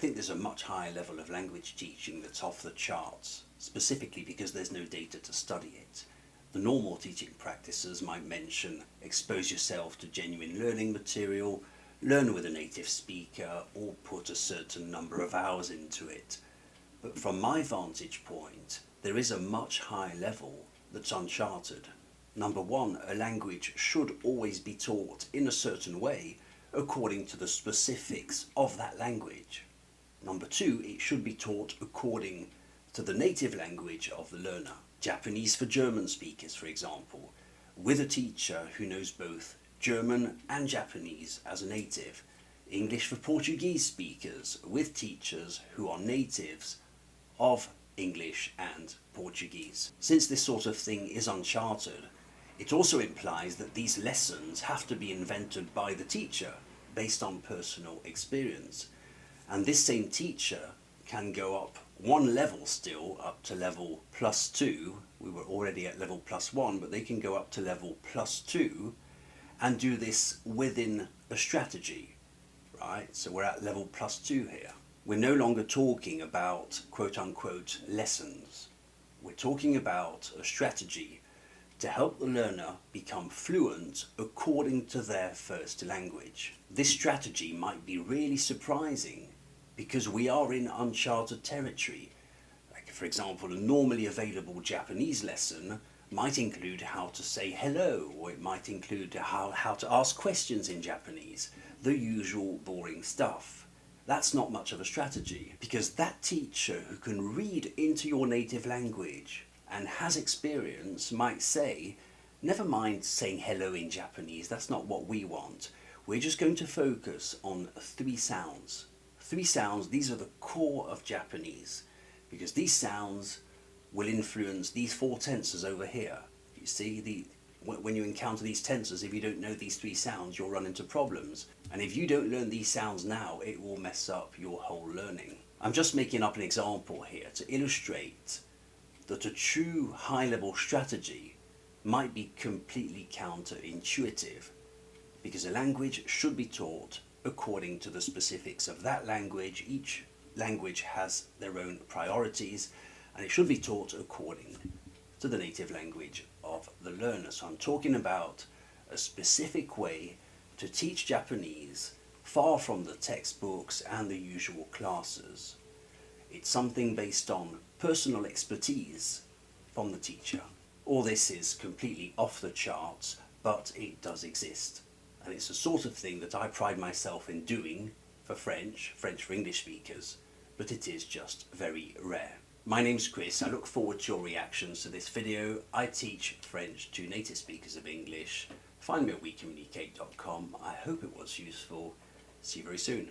think there's a much higher level of language teaching that's off the charts, specifically because there's no data to study it. The normal teaching practices might mention expose yourself to genuine learning material, learn with a native speaker, or put a certain number of hours into it. But from my vantage point, there is a much higher level that's uncharted. Number one, a language should always be taught in a certain way according to the specifics of that language. Number two, it should be taught according to the native language of the learner. Japanese for German speakers, for example, with a teacher who knows both German and Japanese as a native. English for Portuguese speakers, with teachers who are natives of English and Portuguese. Since this sort of thing is uncharted, it also implies that these lessons have to be invented by the teacher based on personal experience. And this same teacher can go up one level still, up to level +2. We were already at level +1, but they can go up to level +2 and do this within a strategy, right? So we're at level +2 here. We're no longer talking about quote-unquote lessons. We're talking about a strategy to help the learner become fluent according to their first language. This strategy might be really surprising because we are in uncharted territory. Like, for example, a normally available Japanese lesson might include how to say hello, or it might include how to ask questions in Japanese, the usual boring stuff. That's not much of a strategy, because that teacher who can read into your native language and has experience might say, never mind saying hello in Japanese, that's not what we want. We're just going to focus on 3 sounds. 3 sounds, these are the core of Japanese, because these sounds will influence these 4 tenses over here. You see, when you encounter these tenses, if you don't know these 3 sounds, you'll run into problems. And if you don't learn these sounds now, it will mess up your whole learning. I'm just making up an example here to illustrate that a true high-level strategy might be completely counterintuitive, because a language should be taught according to the specifics of that language. Each language has their own priorities, and it should be taught according to the native language of the learner. So I'm talking about a specific way to teach Japanese, far from the textbooks and the usual classes. It's something based on personal expertise from the teacher. All this is completely off the charts, but it does exist. And it's the sort of thing that I pride myself in doing for French for English speakers, but it is just very rare. My name's Chris. I look forward to your reactions to this video. I teach French to native speakers of English. Find me at wecommunicate.com. I hope it was useful. See you very soon.